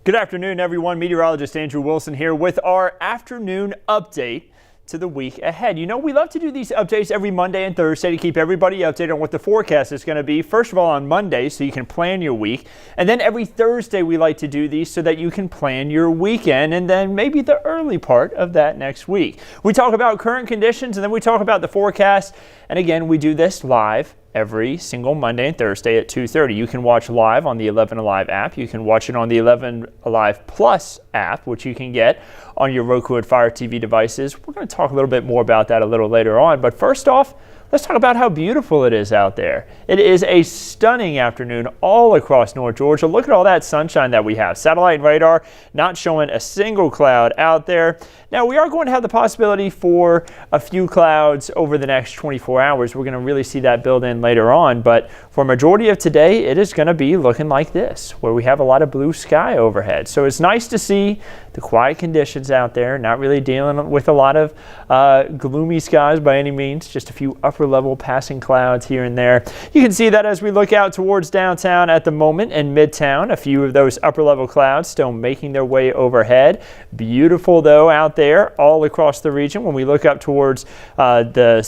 Good afternoon, everyone. Meteorologist Andrew Wilson here with our afternoon update to the week ahead. You know, we love to do these updates every Monday and Thursday to keep everybody updated on what the forecast is going to be. First of all, on Monday, so you can plan your week. And then every Thursday, we like to do these so that you can plan your weekend and then maybe the early part of that next week. We talk about current conditions and then we talk about the forecast. And again, we do this live every single Monday and Thursday at 2:30. You can watch live on the 11 Alive app. You can watch it on the 11 Alive Plus app, which you can get on your Roku and Fire TV devices. We're going to talk a little bit more about that a little later on. But first off, let's talk about how beautiful it is out there. It is a stunning afternoon all across North Georgia. Look at all that sunshine that we have. Satellite and radar not showing a single cloud out there. Now, we are going to have the possibility for a few clouds over the next 24 hours. We're going to really see that build in later on. But for a majority of today, it is going to be looking like this, where we have a lot of blue sky overhead. So it's nice to see the quiet conditions out there, not really dealing with a lot of gloomy skies by any means, just a few upper level passing clouds here and there. You can see that as we look out towards downtown at the moment and Midtown, a few of those upper level clouds still making their way overhead. Beautiful though out there all across the region. When we look up towards the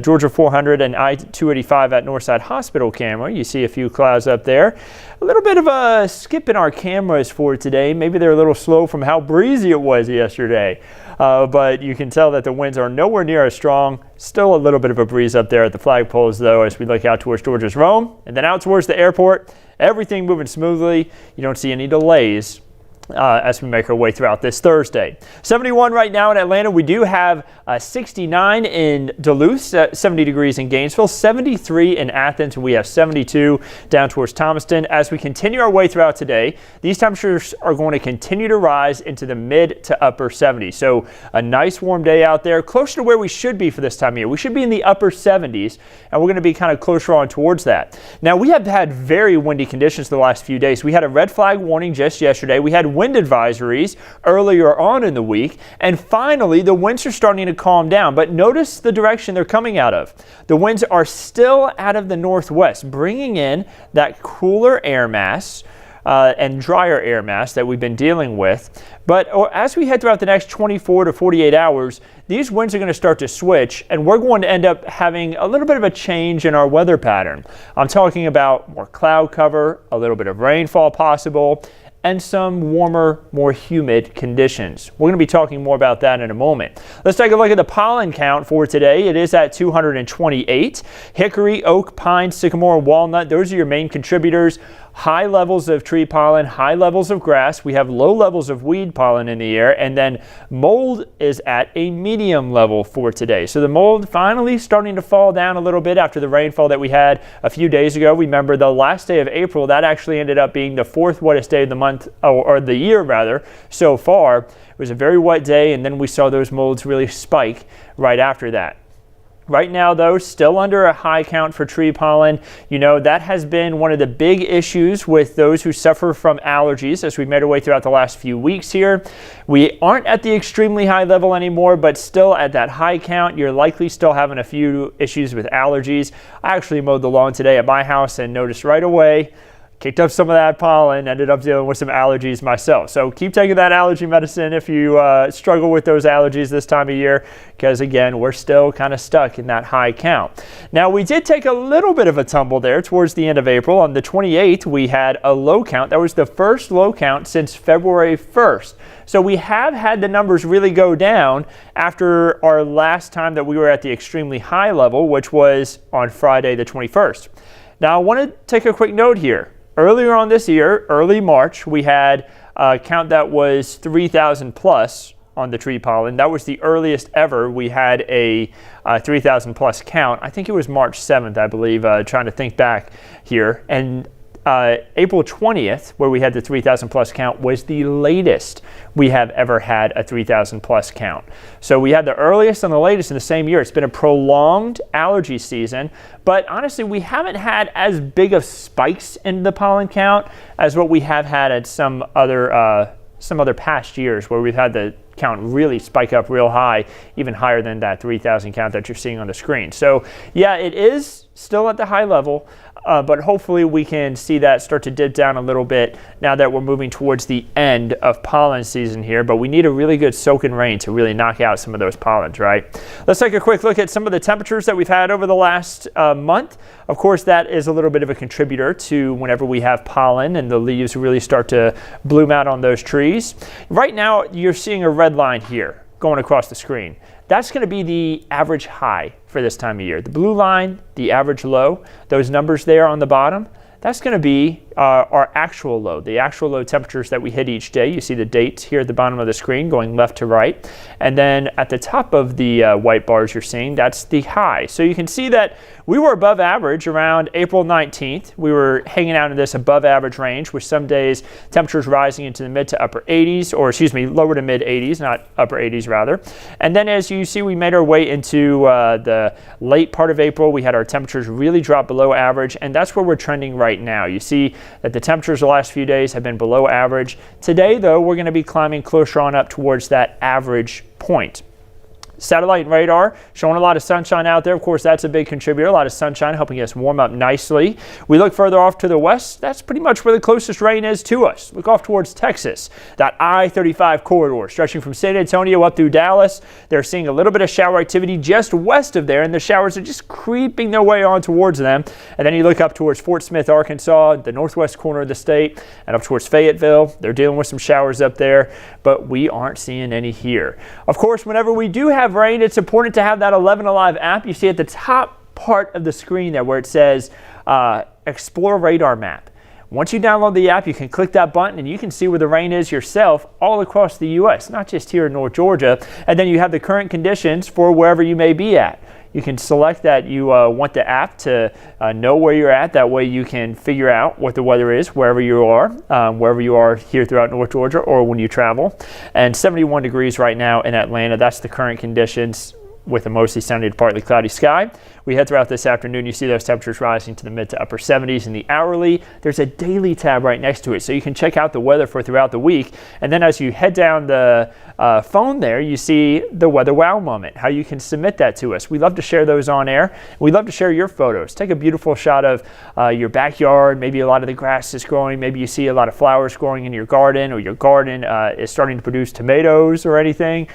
Georgia 400 and I-285 at Northside Hospital camera, you see a few clouds up there. A little bit of a skip in our cameras for today. Maybe they're a little slow from how breezy it was yesterday. But you can tell that the winds are nowhere near as strong. Still a little bit of a breeze up there at the flagpoles, though, as we look out towards Georgia's Rome. And then out towards the airport, everything moving smoothly. You don't see any delays as we make our way throughout this Thursday. 71 right now in Atlanta. We do have 69 in Duluth, 70 degrees in Gainesville, 73 in Athens, and we have 72 down towards Thomaston. As we continue our way throughout today, these temperatures are going to continue to rise into the mid to upper 70s. So a nice warm day out there, closer to where we should be for this time of year. We should be in the upper 70s, and we're going to be kind of closer on towards that. Now, we have had very windy conditions the last few days. We had a red flag warning just yesterday. We had wind advisories earlier on in the week, and finally the winds are starting to calm down. But notice the direction they're coming out of. The winds are still out of the northwest, bringing in that cooler air mass and drier air mass that we've been dealing with. But as we head throughout the next 24 to 48 hours, these winds are going to start to switch, and we're going to end up having a little bit of a change in our weather pattern. I'm talking about more cloud cover, a little bit of rainfall possible, and some warmer, more humid conditions. We're going to be talking more about that in a moment. Let's take a look at the pollen count for today. It is at 228. Hickory, oak, pine, sycamore, walnut, those are your main contributors. High levels of tree pollen, high levels of grass. We have low levels of weed pollen in the air, and then mold is at a medium level for today. So the mold finally starting to fall down a little bit after the rainfall that we had a few days ago. Remember, the last day of April, that actually ended up being the fourth wettest day of the month, or the year rather, so far. It was a very wet day, and then we saw those molds really spike right after that. Right now, though, still under a high count for tree pollen. You know, that has been one of the big issues with those who suffer from allergies as we made our way throughout the last few weeks here. We aren't at the extremely high level anymore, but still at that high count. You're likely still having a few issues with allergies. I actually mowed the lawn today at my house and noticed right away, kicked up some of that pollen, ended up dealing with some allergies myself. So keep taking that allergy medicine if you struggle with those allergies this time of year, because again, we're still kind of stuck in that high count. Now, we did take a little bit of a tumble there towards the end of April. On the 28th, we had a low count. That was the first low count since February 1st. So we have had the numbers really go down after our last time that we were at the extremely high level, which was on Friday the 21st. Now, I want to take a quick note here. Earlier on this year, early March, we had a count that was 3,000 plus on the tree pollen. That was the earliest ever we had a 3,000 plus count. I think it was March 7th, I believe, trying to think back here. And April 20th, where we had the 3,000 plus count, was the latest we have ever had a 3,000 plus count. So we had the earliest and the latest in the same year. It's been a prolonged allergy season, but honestly, we haven't had as big of spikes in the pollen count as what we have had at some other past years, where we've had the count really spike up real high, even higher than that 3,000 count that you're seeing on the screen. So yeah, it is still at the high level, but hopefully we can see that start to dip down a little bit now that we're moving towards the end of pollen season here. But we need a really good soaking rain to really knock out some of those pollens, right? Let's take a quick look at some of the temperatures that we've had over the last month. Of course, that is a little bit of a contributor to whenever we have pollen and the leaves really start to bloom out on those trees. Right now, you're seeing a red line here going across the screen. That's going to be the average high for this time of year. The blue line, the average low, those numbers there on the bottom, that's going to be our actual low, the actual low temperatures that we hit each day. You see the dates here at the bottom of the screen going left to right. And then at the top of the white bars you're seeing, that's the high. So you can see that we were above average around April 19th. We were hanging out in this above average range with some days temperatures rising into the mid to upper 80s, or excuse me, lower to mid 80s, not upper 80s rather. And then as you see, we made our way into the late part of April. We had our temperatures really drop below average, and that's where we're trending right now. You see that the temperatures the last few days have been below average. Today, though, we're going to be climbing closer on up towards that average point. Satellite radar showing a lot of sunshine out there. Of course, that's a big contributor. A lot of sunshine helping us warm up nicely. We look further off to the west. That's pretty much where the closest rain is to us. Look off towards Texas. That I-35 corridor stretching from San Antonio up through Dallas. They're seeing a little bit of shower activity just west of there, and the showers are just creeping their way on towards them. And then you look up towards Fort Smith, Arkansas, the northwest corner of the state, and up towards Fayetteville. They're dealing with some showers up there, but we aren't seeing any here. Of course, whenever we do have rain, it's important to have that 11 Alive app. You see at the top part of the screen there where it says Explore Radar Map. Once you download the app, you can click that button and you can see where the rain is yourself all across the U.S., not just here in North Georgia. And then you have the current conditions for wherever you may be at. You can select that you want the app to know where you're at. That way you can figure out what the weather is wherever you are here throughout North Georgia or when you travel. And 71 degrees right now in Atlanta. That's the current conditions with a mostly sunny to partly cloudy sky. We head throughout this afternoon. You see those temperatures rising to the mid to upper 70s in the hourly. There's a daily tab right next to it, so you can check out the weather for throughout the week. And then as you head down the phone there, you see the Weather Wow moment, how you can submit that to us. We love to share those on air. We love to share your photos. Take a beautiful shot of your backyard. Maybe a lot of the grass is growing. Maybe you see a lot of flowers growing in your garden, or your garden is starting to produce tomatoes or anything.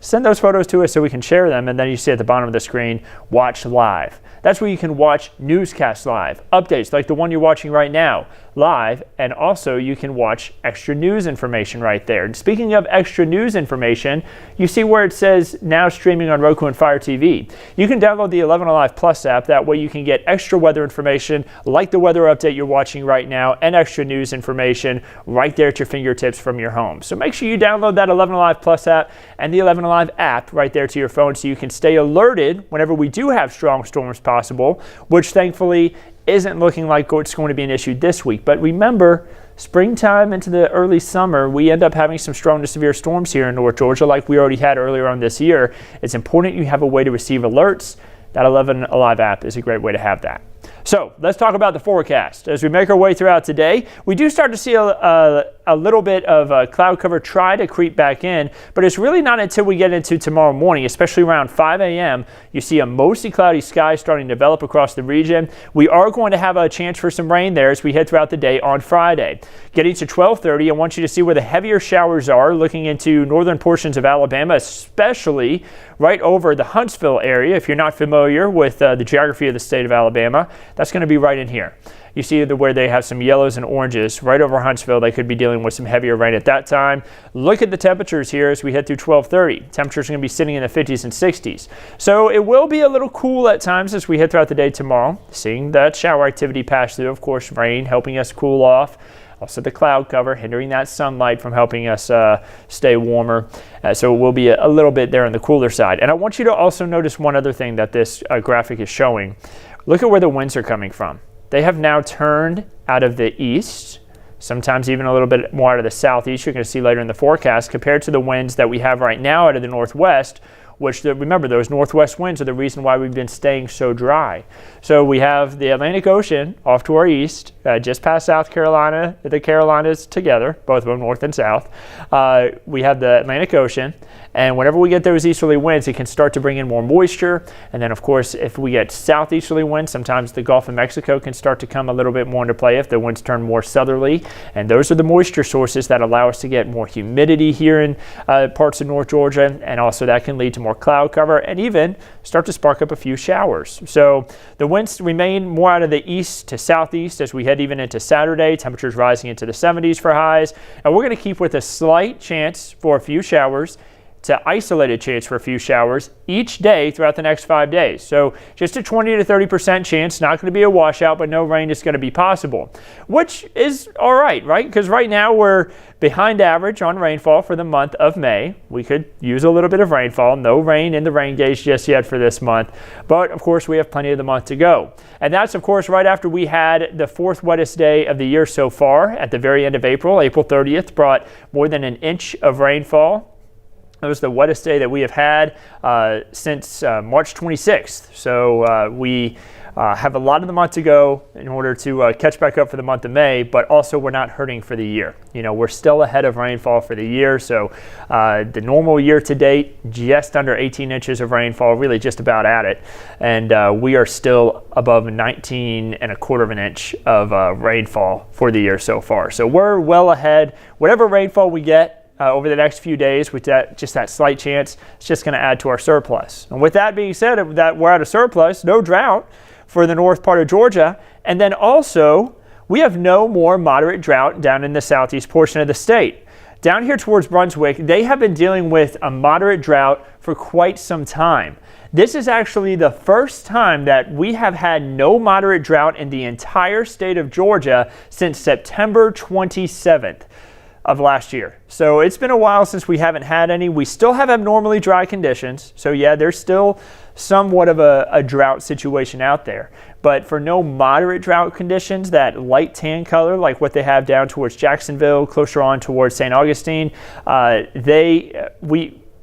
Send those photos to us so we can share them, and then you see at the bottom of the screen, watch live. That's where you can watch newscasts live, updates like the one you're watching right now live, and also you can watch extra news information right there. And speaking of extra news information, you see where it says now streaming on Roku and Fire TV. You can download the 11 Alive Plus app. That way you can get extra weather information like the weather update you're watching right now, and extra news information right there at your fingertips from your home. So make sure you download that 11 Alive Plus app and the 11 Alive app right there to your phone so you can stay alerted whenever we do have strong storms possible, which thankfully isn't looking like it's going to be an issue this week. But remember, springtime into the early summer, we end up having some strong to severe storms here in North Georgia like we already had earlier on this year. It's important you have a way to receive alerts. That 11 Alive app is a great way to have that. So let's talk about the forecast. As we make our way throughout today, we do start to see a little bit of cloud cover try to creep back in, but it's really not until we get into tomorrow morning, especially around 5 a.m., you see a mostly cloudy sky starting to develop across the region. We are going to have a chance for some rain there as we head throughout the day on Friday. Getting to 12:30, I want you to see where the heavier showers are, looking into northern portions of Alabama, especially right over the Huntsville area. If you're not familiar with the geography of the state of Alabama, that's going to be right in here. You see where they have some yellows and oranges right over Huntsville. They could be dealing with some heavier rain at that time. Look at the temperatures here as we head through 12:30. Temperatures are going to be sitting in the 50s and 60s. So it will be a little cool at times as we head throughout the day tomorrow. Seeing that shower activity pass through, of course, rain helping us cool off. Also the cloud cover hindering that sunlight from helping us stay warmer. So it will be a little bit there on the cooler side. And I want you to also notice one other thing that this graphic is showing. Look at where the winds are coming from. They have now turned out of the east, sometimes even a little bit more out of the southeast. You're going to see later in the forecast compared to the winds that we have right now out of the northwest, which remember, those northwest winds are the reason why we've been staying so dry. So we have the Atlantic Ocean off to our east, just past South Carolina, the Carolinas together, both of them north and south. We have the Atlantic Ocean. And whenever we get those easterly winds, it can start to bring in more moisture. And then, of course, if we get southeasterly winds, sometimes the Gulf of Mexico can start to come a little bit more into play if the winds turn more southerly. And those are the moisture sources that allow us to get more humidity here in parts of North Georgia. And also that can lead to more cloud cover and even start to spark up a few showers. So the winds remain more out of the east to southeast as we head even into Saturday. Temperatures rising into the 70s for highs. And we're going to keep with a slight chance for a few showers to isolated chance for a few showers each day throughout the next 5 days. So just a 20 to 30% chance, not going to be a washout, but no rain is going to be possible, which is all right? Because right now we're behind average on rainfall for the month of May. We could use a little bit of rainfall. No rain in the rain gauge just yet for this month, but of course we have plenty of the month to go. And that's of course right after we had the fourth wettest day of the year so far at the very end of April. April 30th brought more than an inch of rainfall. It was the wettest day that we have had since March 26th. So we have a lot of the month to go in order to catch back up for the month of May, but also we're not hurting for the year. We're still ahead of rainfall for the year. So the normal year to date, just under 18 inches of rainfall, really just about at it. And we are still above 19.25 of an inch of rainfall for the year so far. So we're well ahead. Whatever rainfall we get over the next few days, with that slight chance, it's just going to add to our surplus. And with that being said, that we're at a surplus, no drought for the north part of Georgia. And then also, we have no more moderate drought down in the southeast portion of the state. Down here towards Brunswick, they have been dealing with a moderate drought for quite some time. This is actually the first time that we have had no moderate drought in the entire state of Georgia since September 27th. Of last year. So it's been a while since we haven't had any. We still have abnormally dry conditions. So yeah, there's still somewhat of a drought situation out there. But for no moderate drought conditions, that light tan color like what they have down towards Jacksonville, closer on towards St. Augustine,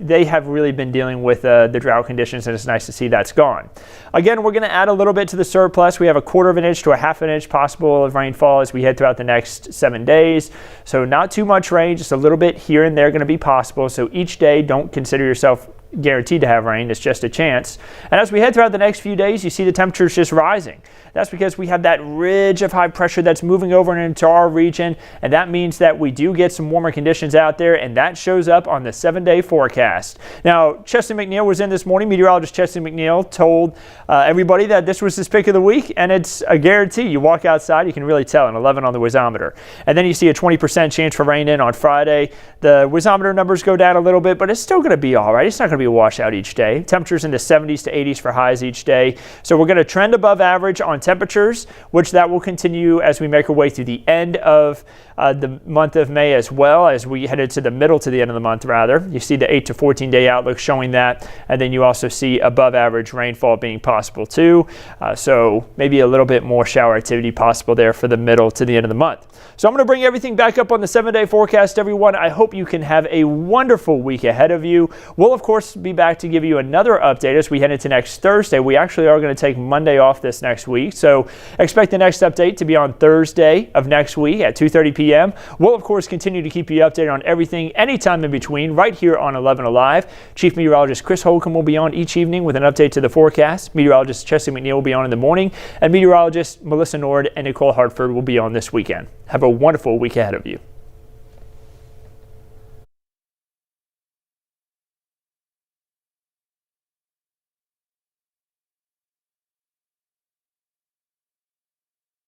they have really been dealing with the drought conditions, and it's nice to see that's gone. Again, we're going to add a little bit to the surplus. We have 1/4 of an inch to a 1/2 inch possible of rainfall as we head throughout the next 7 days. So not too much rain, just a little bit here and there going to be possible. So each day, don't consider yourself guaranteed to have rain. It's just a chance. And as we head throughout the next few days, you see the temperatures just rising. That's because we have that ridge of high pressure that's moving over into our region, and that means that we do get some warmer conditions out there, and that shows up on the 7-day forecast. Now, Chesley McNeil was in this morning. Meteorologist Chesley McNeil told everybody that this was his pick of the week, and it's a guarantee. You walk outside, you can really tell, an 11 on the whizometer. And then you see a 20% chance for rain in on Friday. The whizometer numbers go down a little bit, but it's still going to be all right. It's not going to be a washout each day. Temperatures in the 70s to 80s for highs each day. So we're going to trend above average on temperatures, which that will continue as we make our way through the end of the month of May, as well as we headed to the middle to the end of the month, rather. You see the 8 to 14 day outlook showing that, and then you also see above average rainfall being possible too. So maybe a little bit more shower activity possible there for the middle to the end of the month. So I'm going to bring everything back up on the 7-day forecast, everyone. I hope you can have a wonderful week ahead of you. We'll, of course, be back to give you another update as we head into next Thursday. We actually are going to take Monday off this next week, so expect the next update to be on Thursday of next week at 2:30 p.m. We'll, of course, continue to keep you updated on everything anytime in between right here on 11 Alive. Chief Meteorologist Chris Holcomb will be on each evening with an update to the forecast. Meteorologist Chesley McNeil will be on in the morning, and meteorologist Melissa Nord and Nicole Hartford will be on this weekend. Have a wonderful week ahead of you.